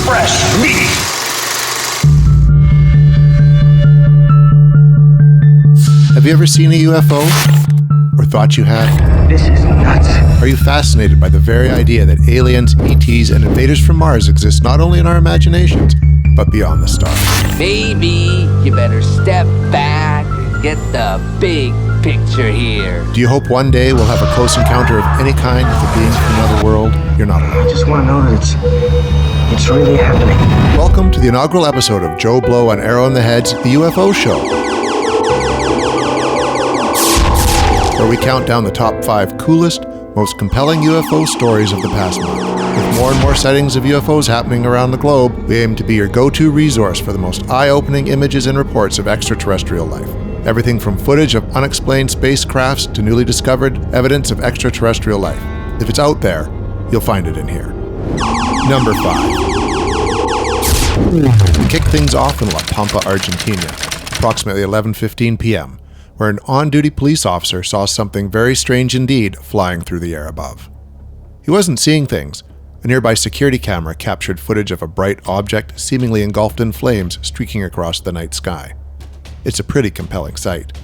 fresh meat. Have you ever seen a UFO? Or thought you had? This is nuts. Are you fascinated by the very idea that aliens, ETs, and invaders from Mars exist not only in our imaginations, but beyond the stars? Maybe you better step back and get the big picture here. Do you hope one day we'll have a close encounter of any kind with a being from another world? You're not alone. I just want to know that it's really happening. Welcome to the inaugural episode of Joe Blow on Arrow in the Head's The UFO Show, where we count down the top 5 coolest, most compelling UFO stories of the past month. With more and more sightings of UFOs happening around the globe, we aim to be your go-to resource for the most eye-opening images and reports of extraterrestrial life. Everything from footage of unexplained spacecrafts to newly discovered evidence of extraterrestrial life. If it's out there, you'll find it in here. Number 5. We kick things off in La Pampa, Argentina, approximately 11:15 p.m., where an on-duty police officer saw something very strange indeed flying through the air above. He wasn't seeing things. A nearby security camera captured footage of a bright object seemingly engulfed in flames streaking across the night sky. It's a pretty compelling sight.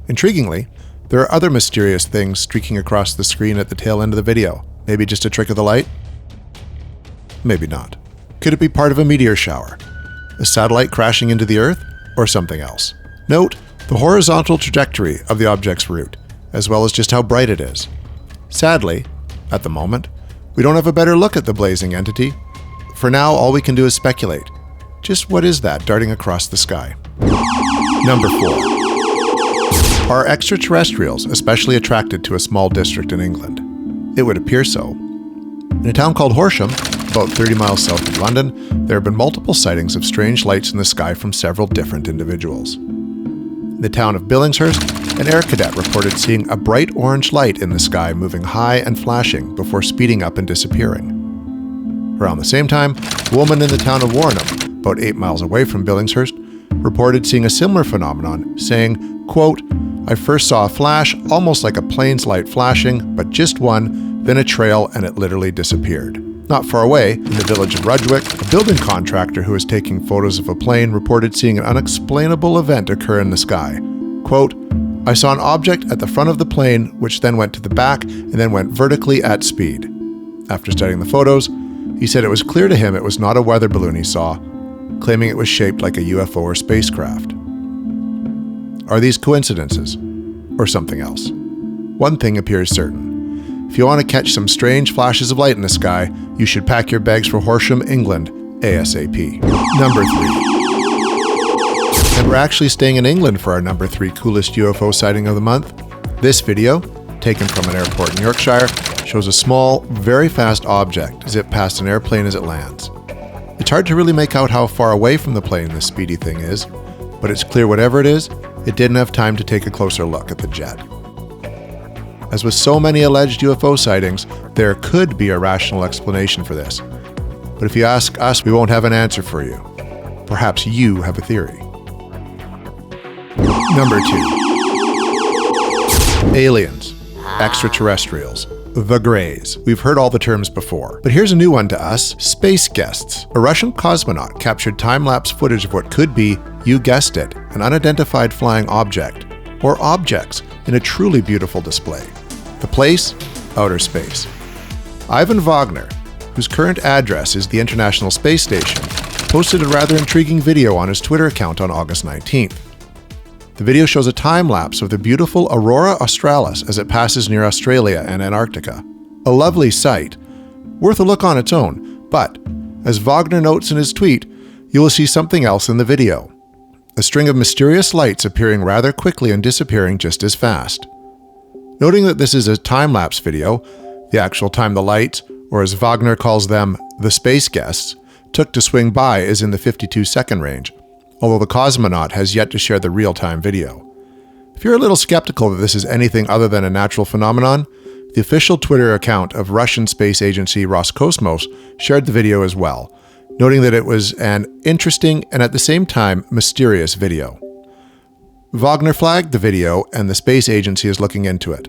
Intriguingly, there are other mysterious things streaking across the screen at the tail end of the video. Maybe just a trick of the light? Maybe not. Could it be part of a meteor shower? A satellite crashing into the Earth? Or something else? Note the horizontal trajectory of the object's route, as well as just how bright it is. Sadly, at the moment, we don't have a better look at the blazing entity. For now, all we can do is speculate. Just what is that darting across the sky? Number 4. Are extraterrestrials especially attracted to a small district in England? It would appear so. In a town called Horsham, about 30 miles south of London, there have been multiple sightings of strange lights in the sky from several different individuals. In the town of Billingshurst, an air cadet reported seeing a bright orange light in the sky moving high and flashing before speeding up and disappearing. Around the same time, a woman in the town of Warrenham, about 8 miles away from Billingshurst, reported seeing a similar phenomenon, saying, quote, "I first saw a flash, almost like a plane's light flashing, but just one, then a trail, and it literally disappeared." Not far away, in the village of Rudgwick, a building contractor who was taking photos of a plane reported seeing an unexplainable event occur in the sky. Quote, "I saw an object at the front of the plane, which then went to the back and then went vertically at speed." After studying the photos, he said it was clear to him it was not a weather balloon he saw, claiming it was shaped like a UFO or spacecraft. Are these coincidences? Or something else? One thing appears certain. If you want to catch some strange flashes of light in the sky, you should pack your bags for Horsham, England, ASAP. Number 3. And we're actually staying in England for our number 3 coolest UFO sighting of the month. This video, taken from an airport in Yorkshire, shows a small, very fast object zip past an airplane as it lands. It's hard to really make out how far away from the plane this speedy thing is, but it's clear whatever it is, it didn't have time to take a closer look at the jet. As with so many alleged UFO sightings, there could be a rational explanation for this. But if you ask us, we won't have an answer for you. Perhaps you have a theory. Number 2. Aliens, extraterrestrials, the Greys. We've heard all the terms before, but here's a new one to us: space guests. A Russian cosmonaut captured time-lapse footage of what could be, you guessed it, an unidentified flying object, or objects, in a truly beautiful display. The place? Outer space. Ivan Wagner, whose current address is the International Space Station, posted a rather intriguing video on his Twitter account on August 19th. The video shows a time-lapse of the beautiful Aurora Australis as it passes near Australia and Antarctica. A lovely sight, worth a look on its own, but, as Wagner notes in his tweet, you will see something else in the video. A string of mysterious lights appearing rather quickly and disappearing just as fast. Noting that this is a time-lapse video, the actual time the lights, or as Wagner calls them, the space guests, took to swing by is in the 52-second range, although the cosmonaut has yet to share the real-time video. If you're a little skeptical that this is anything other than a natural phenomenon, the official Twitter account of Russian space agency Roscosmos shared the video as well, noting that it was an interesting and at the same time mysterious video. Wagner flagged the video and the space agency is looking into it,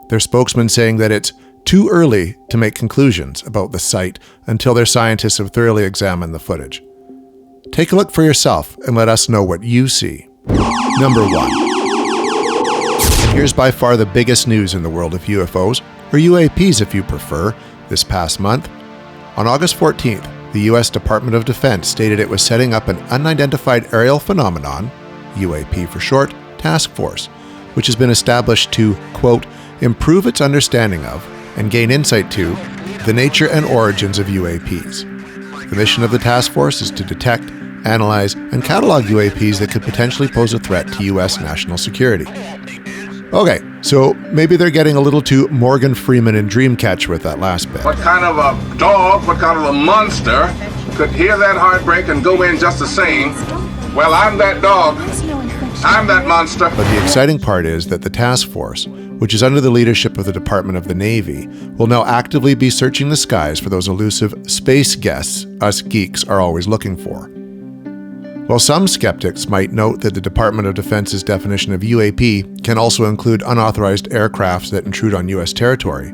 their spokesman saying that it's too early to make conclusions about the sight until their scientists have thoroughly examined the footage. Take a look for yourself and let us know what you see. Number 1. And here's by far the biggest news in the world of UFOs, or UAPs if you prefer, this past month. On August 14th, the U.S. Department of Defense stated it was setting up an unidentified aerial phenomenon, UAP for short, task force, which has been established to, quote, improve its understanding of and gain insight to the nature and origins of UAPs. The mission of the task force is to detect, analyze, and catalog UAPs that could potentially pose a threat to U.S. national security. Okay, so maybe they're getting a little too Morgan Freeman and Dreamcatcher with that last bit. What kind of a dog, what kind of a monster could hear that heartbreak and go in just the same? Well, I'm that dog. I'm that monster. But the exciting part is that the task force, which is under the leadership of the Department of the Navy, will now actively be searching the skies for those elusive space guests us geeks are always looking for. While some skeptics might note that the Department of Defense's definition of UAP can also include unauthorized aircrafts that intrude on U.S. territory,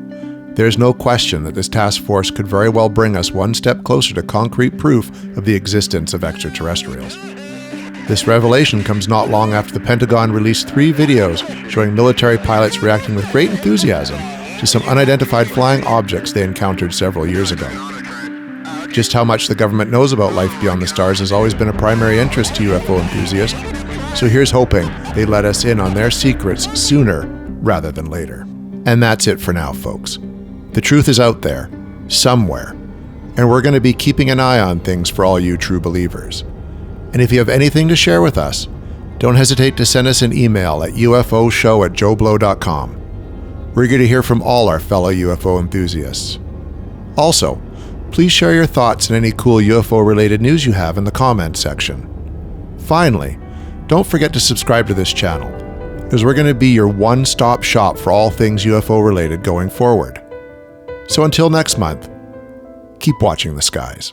there is no question that this task force could very well bring us one step closer to concrete proof of the existence of extraterrestrials. This revelation comes not long after the Pentagon released 3 videos showing military pilots reacting with great enthusiasm to some unidentified flying objects they encountered several years ago. Just how much the government knows about life beyond the stars has always been a primary interest to UFO enthusiasts, so here's hoping they let us in on their secrets sooner rather than later. And that's it for now, folks. The truth is out there, somewhere, and we're going to be keeping an eye on things for all you true believers. And if you have anything to share with us, don't hesitate to send us an email at ufoshow@joblo.com. We're eager to hear from all our fellow UFO enthusiasts. Also, please share your thoughts and any cool UFO-related news you have in the comments section. Finally, don't forget to subscribe to this channel, as we're going to be your one-stop shop for all things UFO-related going forward. So until next month, keep watching the skies.